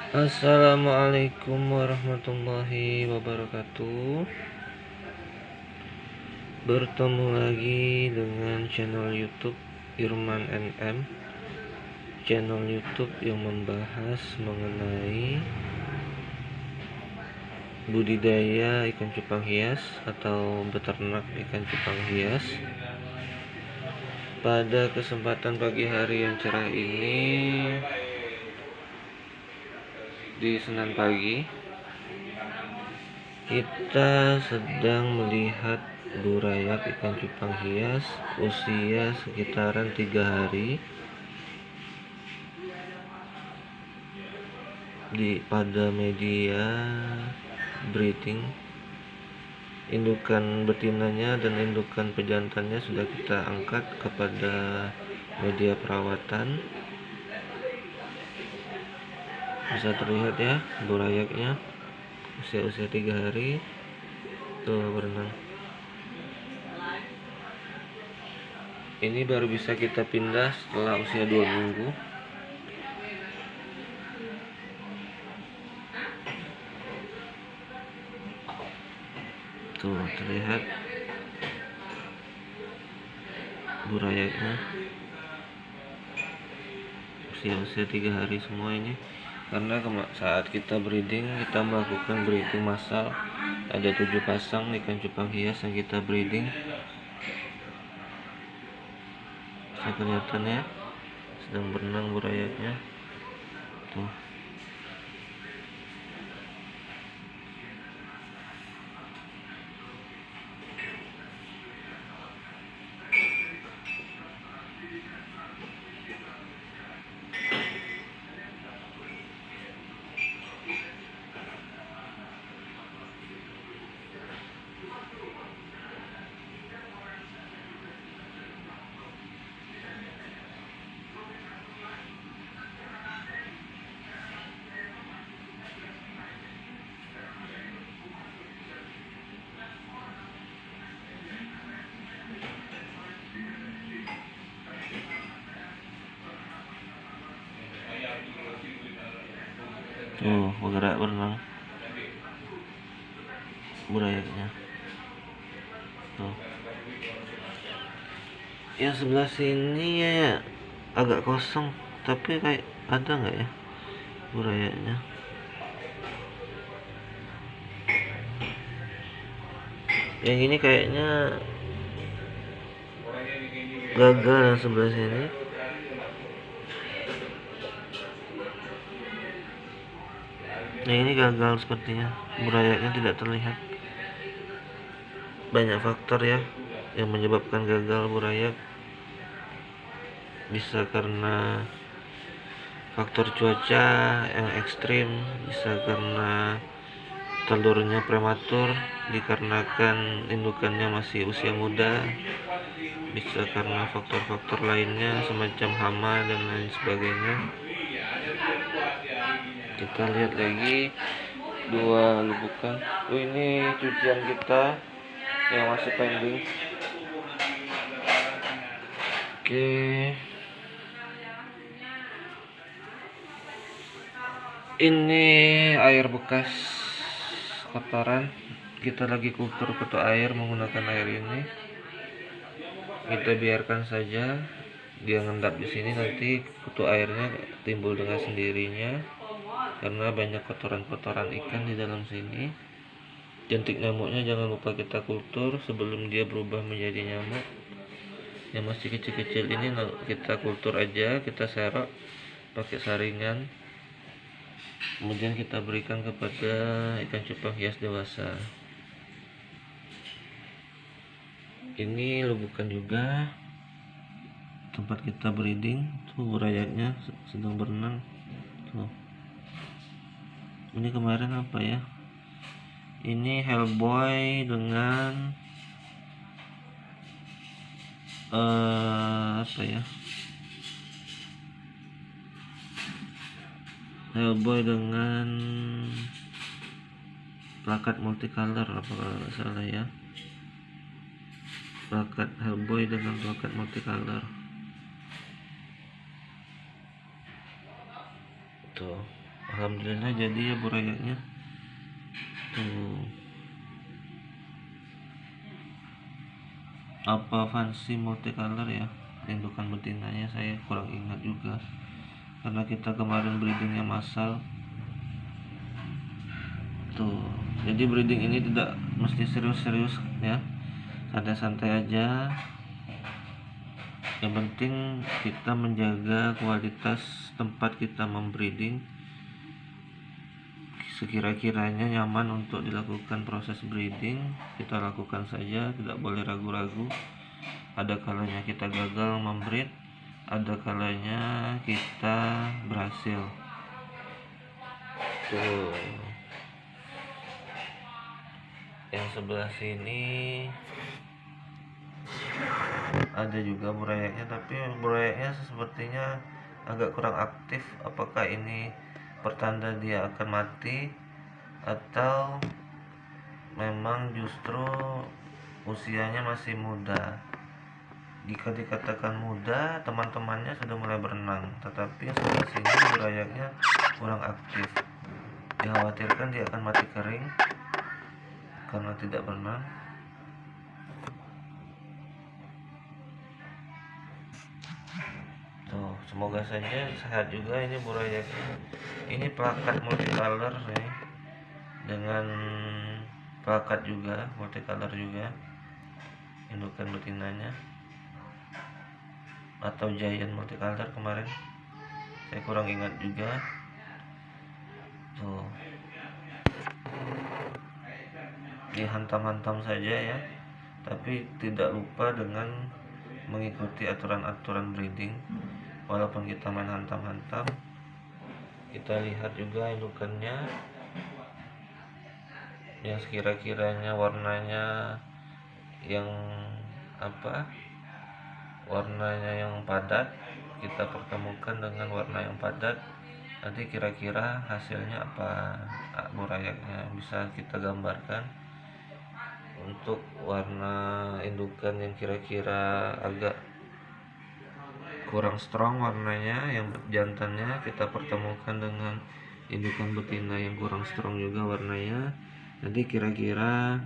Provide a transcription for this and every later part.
Assalamualaikum warahmatullahi wabarakatuh. Bertemu lagi dengan channel YouTube Irman NM, channel YouTube yang membahas mengenai budidaya ikan cupang hias atau beternak ikan cupang hias. Pada kesempatan pagi hari yang cerah ini, di Senin pagi, kita sedang melihat burayak ikan cupang hias usia sekitaran 3 hari pada media breeding. Indukan betinanya dan indukan pejantannya sudah kita angkat kepada media perawatan. Bisa terlihat ya burayaknya usia 3 hari tuh berenang. Ini baru bisa kita pindah setelah usia 2 minggu. Tuh terlihat burayaknya usia 3 hari semua ini, karena saat kita breeding, kita melakukan breeding massal. Ada 7 pasang ikan cupang hias yang kita breeding. Bisa kelihatan ya, sedang berenang burayaknya tuh. Tuh bergerak berenang burayaknya tuh. Yang sebelah sini ya agak kosong, tapi kayak ada nggak ya burayaknya. Yang ini kayaknya gagal yang sebelah sini. Nah ini gagal sepertinya, burayaknya tidak terlihat. Banyak faktor ya yang menyebabkan gagal burayak. Bisa karena faktor cuaca yang ekstrim, bisa karena telurnya prematur dikarenakan indukannya masih usia muda, bisa karena faktor-faktor lainnya semacam hama dan lain sebagainya. Kita lihat lagi 2 lubukan. Ini cucian kita yang masih pending. Oke. Ini air bekas kotoran. Kita lagi kultur kutu air menggunakan air ini. Kita biarkan saja dia ngendap di sini, nanti kutu airnya timbul dengan sendirinya karena banyak kotoran-kotoran ikan di dalam sini. Jentik nyamuknya jangan lupa kita kultur sebelum dia berubah menjadi nyamuk. Yang masih kecil-kecil ini kita kultur aja, kita serok pakai saringan, kemudian kita berikan kepada ikan cupang hias dewasa. Ini lubukan juga tempat kita breeding. Tuh burayaknya sedang berenang tuh. Ini kemarin apa ya, ini Hellboy dengan apa ya, Hellboy dengan plakat multicolor apa kalau nggak salah ya, plakat Hellboy dengan plakat multicolor tuh. Alhamdulillah jadi ya burayaknya tuh. Apa fancy multicolor ya indukan betinanya, saya kurang ingat juga karena kita kemarin breedingnya massal tuh. Jadi breeding ini tidak mesti serius-serius ya, santai-santai aja. Yang penting kita menjaga kualitas tempat kita membreeding, sekira-kiranya nyaman untuk dilakukan proses breeding kita lakukan saja, tidak boleh ragu-ragu. Ada kalanya kita gagal membreed, ada kalanya kita berhasil tuh. Yang sebelah sini ada juga burayaknya, tapi burayaknya sepertinya agak kurang aktif. Apakah ini pertanda dia akan mati atau memang justru usianya masih muda? Jika dikatakan muda, teman-temannya sudah mulai berenang, tetapi sebelah sini burayaknya kurang aktif. Dikhawatirkan dia akan mati kering karena tidak berenang. Tuh, semoga saja sehat juga ini burayaknya. Ini plakat multicolor nih, dengan plakat juga multicolor juga indukan betinanya, atau giant multicolor kemarin, saya kurang ingat juga tuh. Dihantam-hantam saja ya, tapi tidak lupa dengan mengikuti aturan-aturan breeding. Walaupun kita main hantam-hantam, kita lihat juga indukannya yang sekira-kiranya warnanya yang warnanya yang padat, kita pertemukan dengan warna yang padat, nanti kira-kira hasilnya apa burayaknya bisa kita gambarkan. Untuk warna indukan yang kira-kira agak kurang strong warnanya, yang jantannya kita pertemukan dengan indukan betina yang kurang strong juga warnanya, nanti kira-kira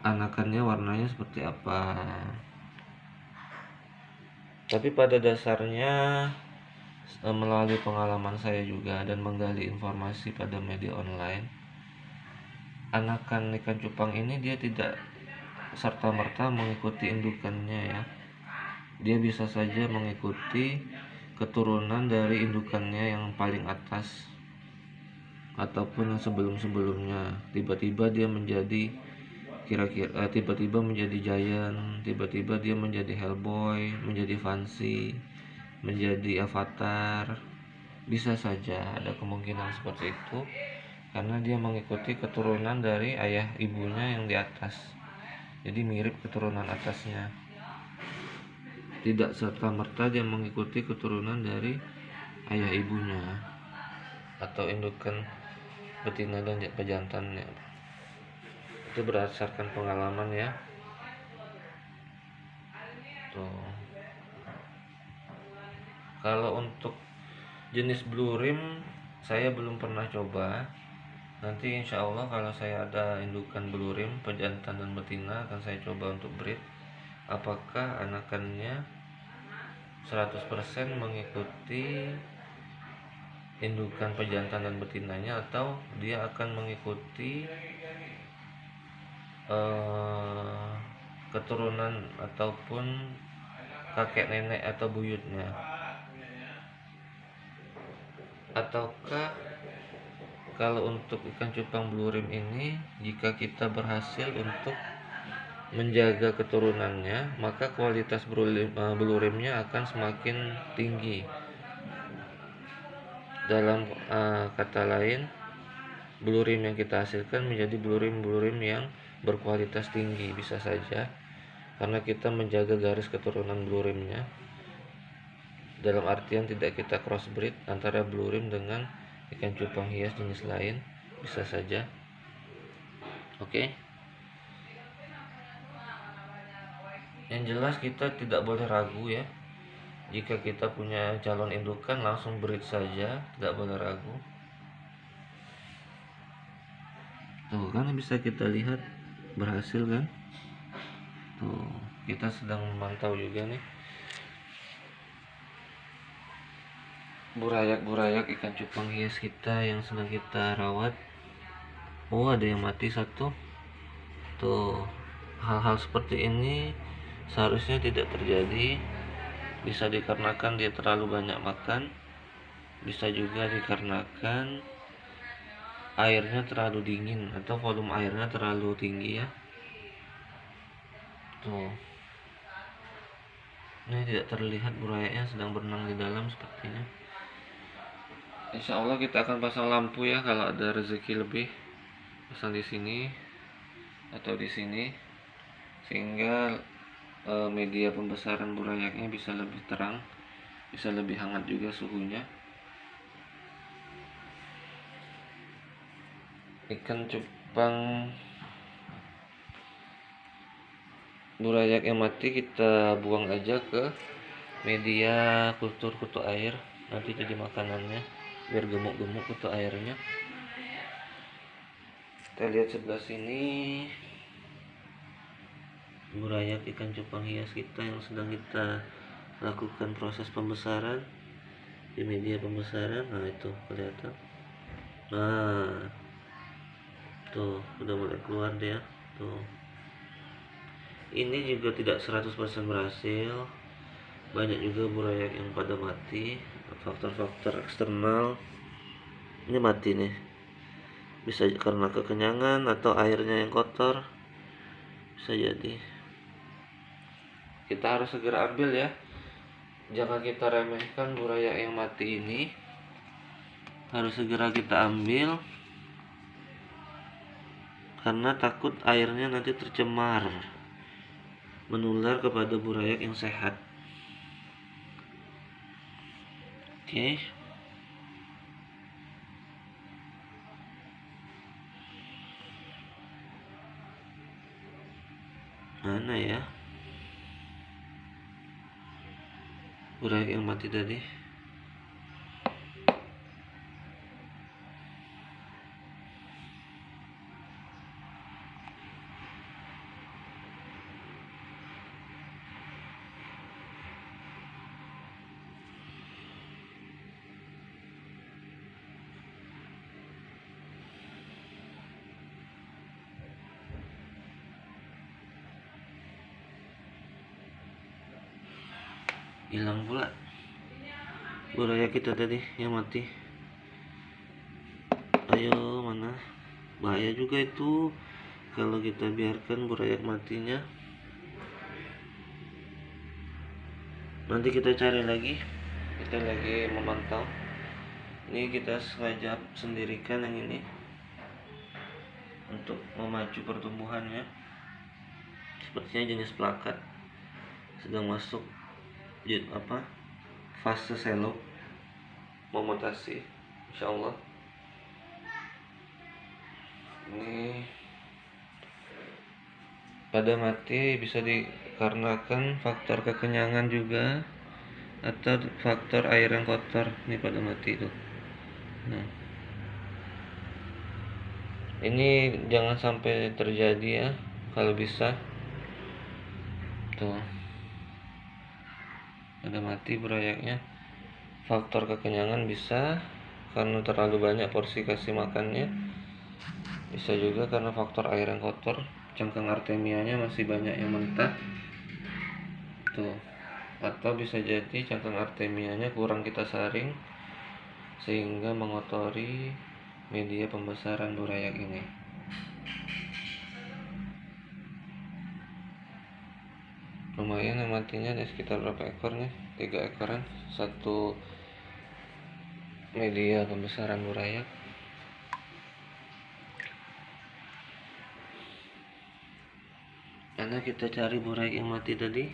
anakannya warnanya seperti apa. Tapi pada dasarnya melalui pengalaman saya juga dan menggali informasi pada media online, anakan ikan cupang ini dia tidak serta-merta mengikuti indukannya ya. Dia bisa saja mengikuti keturunan dari indukannya yang paling atas ataupun yang sebelum-sebelumnya. Tiba-tiba dia menjadi tiba-tiba menjadi giant, tiba-tiba dia menjadi hellboy, menjadi fancy, menjadi avatar. Bisa saja ada kemungkinan seperti itu karena dia mengikuti keturunan dari ayah ibunya yang di atas. Jadi mirip keturunan atasnya. Tidak serta-merta dia mengikuti keturunan dari ayah ibunya atau indukan betina dan pejantannya. Itu berdasarkan pengalaman ya. Tuh. Kalau untuk jenis blue rim saya belum pernah coba. Nanti insya Allah kalau saya ada indukan blue rim pejantan dan betina akan saya coba untuk breed. Apakah anakannya 100% mengikuti indukan pejantan dan betinanya atau dia akan mengikuti keturunan ataupun kakek nenek atau buyutnya, ataukah kalau untuk ikan cupang blue rim ini jika kita berhasil untuk menjaga keturunannya maka kualitas blue rimnya akan semakin tinggi. Dalam kata lain, blue rim yang kita hasilkan menjadi blue rim yang berkualitas tinggi, bisa saja karena kita menjaga garis keturunan blue rimnya, dalam artian tidak kita crossbreed antara blue rim dengan ikan cupang hias jenis lain, bisa saja. Oke. Yang jelas kita tidak boleh ragu ya, Jika kita punya calon indukan, langsung breed saja, tidak boleh ragu. Tuh kan bisa kita lihat berhasil kan. Tuh, kita sedang memantau juga nih burayak ikan cupang hias kita yang sedang kita rawat. Oh, ada yang mati satu. Tuh, hal-hal seperti ini seharusnya tidak terjadi. Bisa dikarenakan dia terlalu banyak makan, bisa juga dikarenakan airnya terlalu dingin atau volume airnya terlalu tinggi ya. Tuh, ini tidak terlihat burayaknya sedang berenang di dalam sepertinya. Insya Allah kita akan pasang lampu ya kalau ada rezeki lebih, pasang di sini atau di sini, sehingga media pembesaran burayaknya bisa lebih terang, bisa lebih hangat juga suhunya. Ikan cupang burayak yang mati kita buang aja ke media kultur kutu air, nanti jadi makanannya biar gemuk-gemuk kutu airnya. Kita lihat sebelah sini burayak ikan cupang hias kita yang sedang kita lakukan proses pembesaran di media pembesaran. Nah, itu kelihatan. Nah, tuh udah mulai keluar dia. Tuh, ini juga tidak 100% berhasil, banyak juga burayak yang pada mati. Faktor-faktor eksternal ini mati nih, bisa karena kekenyangan atau airnya yang kotor, bisa jadi. Kita harus segera ambil ya, jangan kita remehkan burayak yang mati ini, harus segera kita ambil karena takut airnya nanti tercemar, menular kepada burayak yang sehat. Oke. Mana ya burayak yang mati tadi? Hilang pula burayak kita tadi yang mati. Ayo, mana? Bahaya juga itu kalau kita biarkan burayak matinya. Nanti kita cari lagi, kita lagi memantau. Ini kita sengaja sendirikan yang ini untuk memacu pertumbuhannya. Sepertinya jenis plakat sedang masuk fase selo memutasi, insya Allah. Ini pada mati bisa dikarenakan faktor kekenyangan juga atau faktor air yang kotor. Ini pada mati itu. Nah, ini jangan sampai terjadi ya, kalau bisa. Tuh, ada mati burayaknya. Faktor kekenyangan bisa karena terlalu banyak porsi kasih makannya, bisa juga karena faktor air yang kotor, cangkang artemianya masih banyak yang mentah. Tuh, atau bisa jadi cangkang artemianya kurang kita saring sehingga mengotori media pembesaran burayak ini. Lumayan yang matinya ada sekitar berapa ekor nih? 3 ekoran, satu media pembesaran burayak. Karena kita cari burayak yang mati tadi.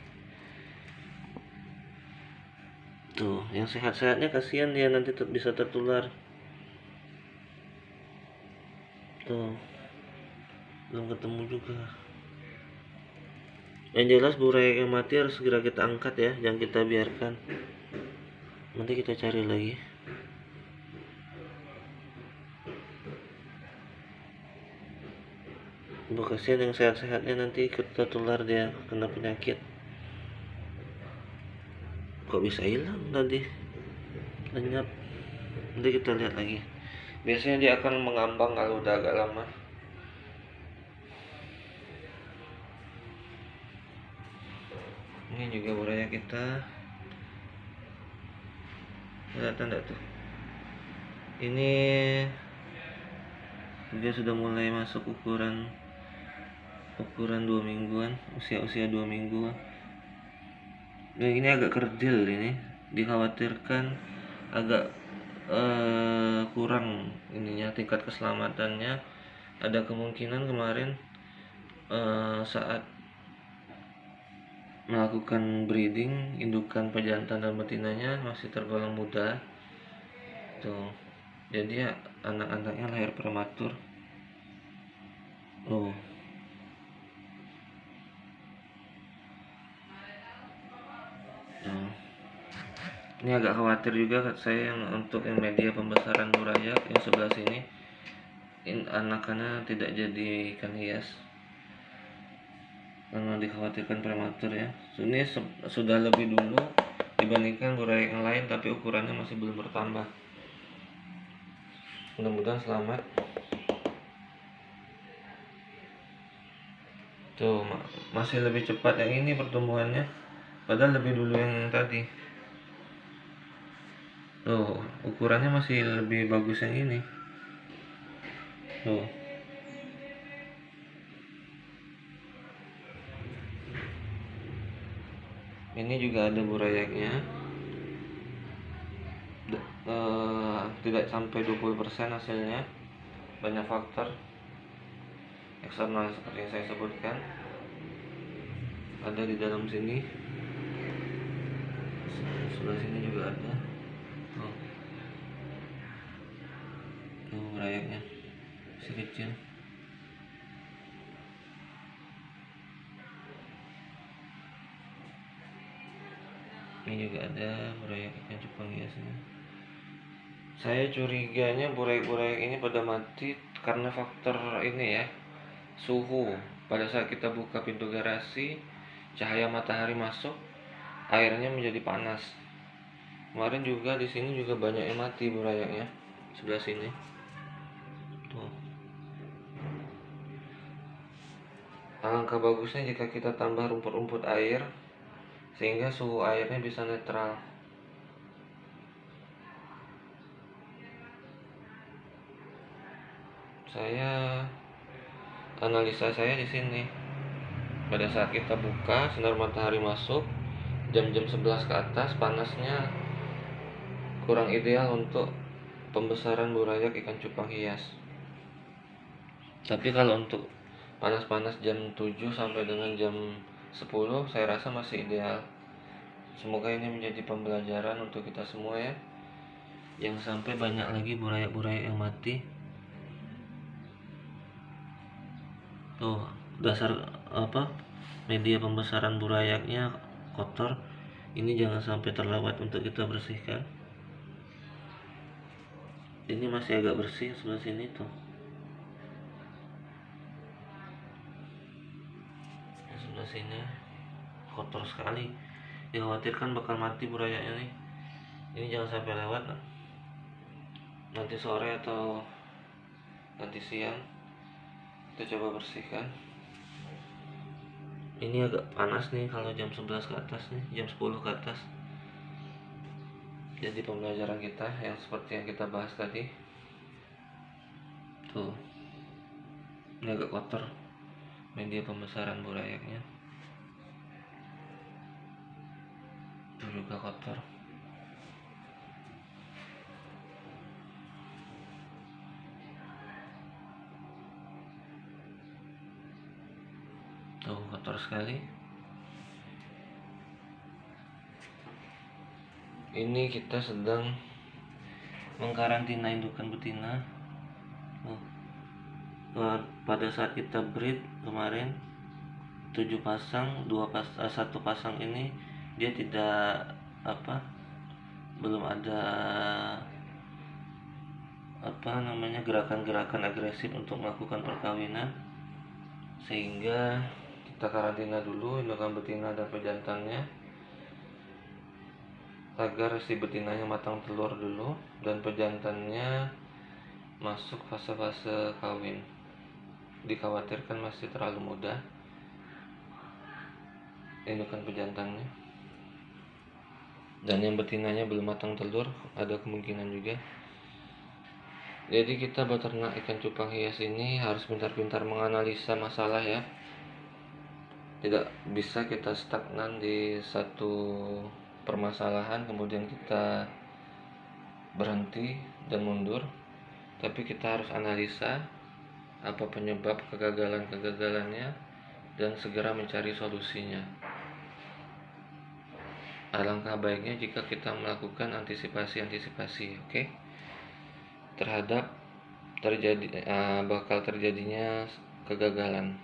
Tuh, yang sehat-sehatnya kasihan dia nanti bisa tertular. Tuh, belum ketemu juga. Yang jelas burayak yang mati harus segera kita angkat ya, jangan kita biarkan. Nanti kita cari lagi. Kasihan yang sehat-sehatnya nanti ikut tertular, dia kena penyakit. Kok bisa hilang tadi? Lenyap. Nanti kita lihat lagi. Biasanya dia akan mengambang kalau udah agak lama. Ini juga burayak kita. Kelihatan enggak tuh? Ini dia sudah mulai masuk ukuran 2 mingguan, usia 2 mingguan. Nah, ini agak kerdil, ini dikhawatirkan agak kurang ininya, tingkat keselamatannya. Ada kemungkinan kemarin saat melakukan breeding, indukan pejantan dan betinanya masih tergolong muda tuh, jadi ya anak-anaknya lahir prematur. Oh, nah, ini agak khawatir juga saya untuk yang media pembesaran burayak yang sebelah sini. Anakannya tidak jadi ikan hias karena dikhawatirkan prematur ya. Ini sudah lebih dulu dibandingkan burayak yang lain, tapi ukurannya masih belum bertambah. Mudah-mudahan selamat. Tuh, masih lebih cepat yang ini pertumbuhannya, padahal lebih dulu yang tadi. Tuh, ukurannya masih lebih bagus yang ini. Tuh. Ini juga ada burayaknya. Tidak sampai 20% hasilnya. Banyak faktor eksternal seperti yang saya sebutkan. Ada di dalam sini. Sebelah sini juga ada. Tuh burayaknya. Masih kecil. Ini juga ada burayak ikan cupang hiasnya. Saya curiganya burayak-burayak ini pada mati karena faktor ini ya, suhu. Pada saat kita buka pintu garasi, cahaya matahari masuk, airnya menjadi panas. Kemarin juga di sini juga banyak yang mati burayaknya, sebelah sini. Tuh. Alangkah bagusnya jika kita tambah rumput-rumput air sehingga suhu airnya bisa netral. Analisa saya di sini. Pada saat kita buka, sinar matahari masuk, jam-jam 11 ke atas, panasnya kurang ideal untuk pembesaran burayak ikan cupang hias. Tapi kalau untuk panas-panas jam 7 sampai dengan jam 10, saya rasa masih ideal. Semoga ini menjadi pembelajaran untuk kita semua ya. Jangan sampai banyak lagi burayak-burayak yang mati. Tuh, dasar media pembesaran burayaknya kotor. Ini jangan sampai terlewat untuk kita bersihkan. Ini masih agak bersih sebelah sini tuh. Sebelah sini kotor sekali. Dikhawatirkan bakal mati burayaknya nih. Ini jangan sampai lewat. Nanti sore atau nanti siang kita coba bersihkan. Ini agak panas nih kalau jam 11 ke atas nih, jam 10 ke atas. Jadi pembelajaran kita yang seperti yang kita bahas tadi. Tuh, ini agak kotor media pembesaran burayaknya. Itu juga kotor. Tuh, kotor sekali. Ini kita sedang mengkarantina indukan betina. Pada saat kita breed kemarin, 7 pasang, satu pasang ini dia tidak belum ada gerakan-gerakan agresif untuk melakukan perkawinan, sehingga kita karantina dulu indukan betina dan pejantannya agar si betinanya matang telur dulu dan pejantannya masuk fase-fase kawin. Dikhawatirkan masih terlalu muda indukan pejantannya, dan yang betinanya belum matang telur, ada kemungkinan juga. Jadi kita beternak ikan cupang hias ini harus pintar-pintar menganalisa masalah ya. Tidak bisa kita stagnan di satu permasalahan kemudian kita berhenti dan mundur, tapi kita harus analisa apa penyebab kegagalannya dan segera mencari solusinya. Alangkah baiknya jika kita melakukan antisipasi, oke? Terhadap bakal terjadinya kegagalan.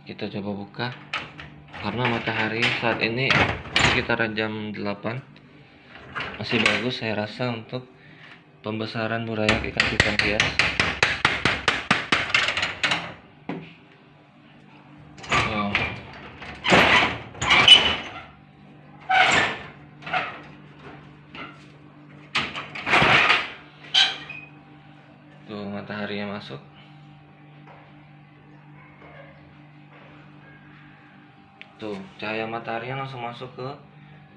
Kita coba buka, karena matahari saat ini sekitar jam 8, masih bagus saya rasa untuk pembesaran burayak ikan cupang hias. Tuh mataharinya masuk. Tuh cahaya mataharinya langsung masuk ke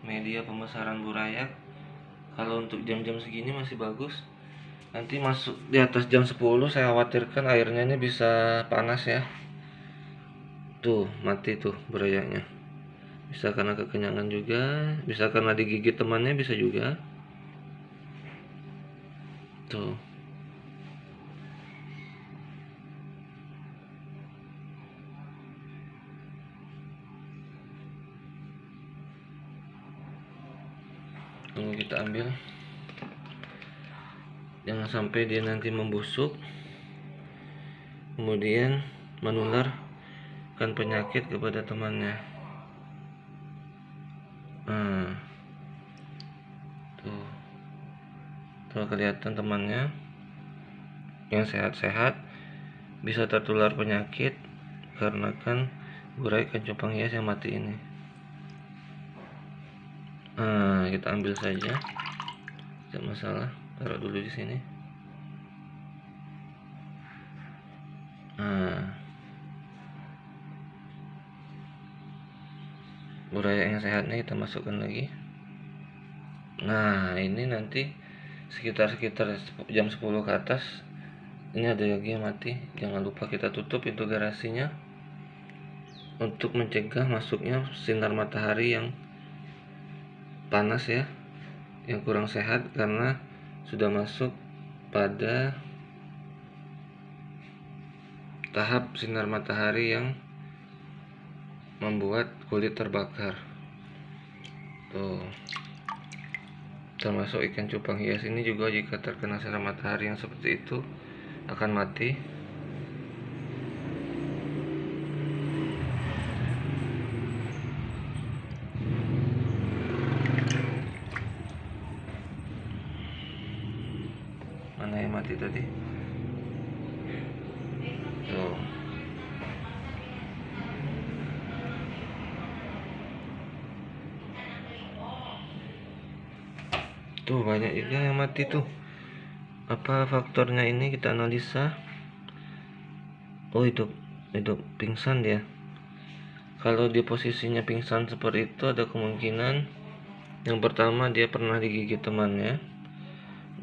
media pembesaran burayak. Kalau untuk jam-jam segini masih bagus. Nanti masuk di atas jam 10 saya khawatirkan airnya ini bisa panas ya. Tuh mati tuh burayaknya. Bisa karena kekenyangan juga, bisa karena digigit temannya, bisa juga. Tuh. Tunggu kita ambil. Jangan sampai dia nanti membusuk, kemudian menularkan penyakit kepada temannya. Tuh kelihatan temannya yang sehat-sehat bisa tertular penyakit karena kan burayak ikan cupang hias yang mati ini. Kita ambil saja, tidak masalah, taruh dulu di sini. Burayak yang sehatnya kita masukkan lagi. Nah ini nanti sekitar jam 10 ke atas ini ada lagi yang mati. Jangan lupa kita tutup pintu garasinya untuk mencegah masuknya sinar matahari yang panas ya, yang kurang sehat karena sudah masuk pada tahap sinar matahari yang membuat kulit terbakar. Tuh, termasuk ikan cupang hias ini juga jika terkena sinar matahari yang seperti itu akan mati. Mana yang mati tadi? Tuh. Tuh banyak juga yang mati tuh. Apa faktornya ini kita analisa. Oh itu pingsan dia. Kalau di posisinya pingsan seperti itu ada kemungkinan yang pertama dia pernah digigit temannya,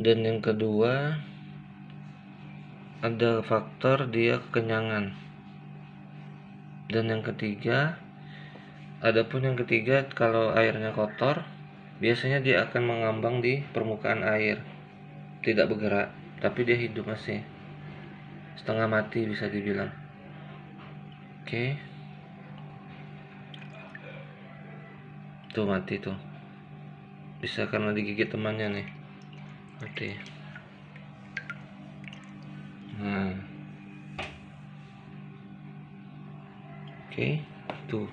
dan yang kedua ada faktor dia kekenyangan, dan yang ketiga kalau airnya kotor biasanya dia akan mengambang di permukaan air, tidak bergerak, tapi dia hidup masih setengah mati bisa dibilang. Oke. Tuh mati tuh, bisa karena digigit temannya nih, mati. Nah Oke, tuh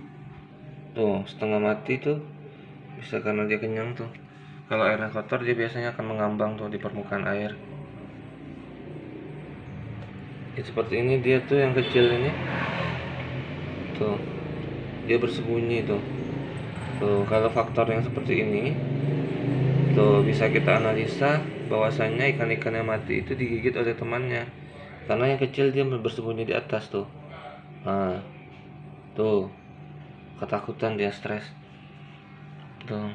setengah mati tuh, bisa karena dia kenyang tuh. Kalau airnya kotor dia biasanya akan mengambang tuh di permukaan air. Ya, seperti ini dia tuh yang kecil ini tuh, dia bersembunyi tuh. Kalau faktor yang seperti ini tuh bisa kita analisa bahwasannya ikan-ikan yang mati itu digigit oleh temannya, karena yang kecil dia bersembunyi di atas tuh. Nah, tuh ketakutan, dia stres tuh,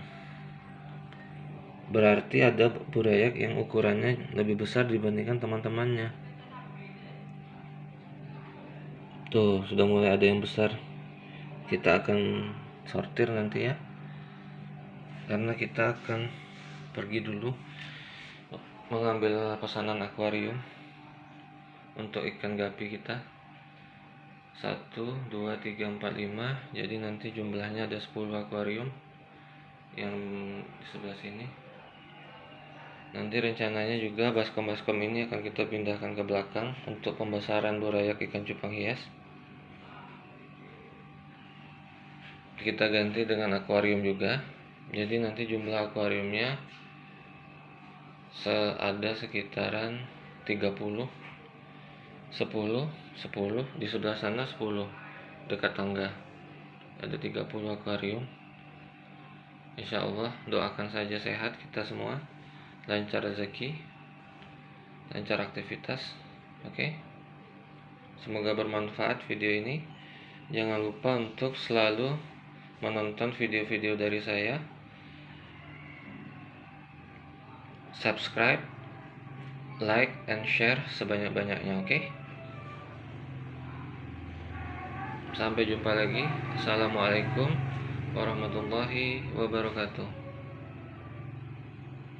berarti ada burayak yang ukurannya lebih besar dibandingkan teman-temannya. Tuh sudah mulai ada yang besar. Kita akan sortir nanti ya, karena kita akan pergi dulu mengambil pesanan akuarium untuk ikan gapi kita. 1, 2, 3, 4, 5. Jadi nanti jumlahnya ada 10 akuarium yang di sebelah sini. Nanti rencananya juga baskom-baskom ini akan kita pindahkan ke belakang untuk pembesaran burayak ikan cupang hias. Kita ganti dengan akuarium juga. Jadi nanti jumlah akuariumnya ada sekitaran 30, 10, 10 di sebelah sana, 10 dekat tangga. Ada 30 akuarium. Insya Allah doakan saja sehat kita semua, lancar rezeki, lancar aktivitas. Oke. Semoga bermanfaat video ini. Jangan lupa untuk selalu menonton video-video dari saya, subscribe, like, and share sebanyak-banyaknya. Oke. Sampai jumpa lagi. Assalamualaikum warahmatullahi wabarakatuh.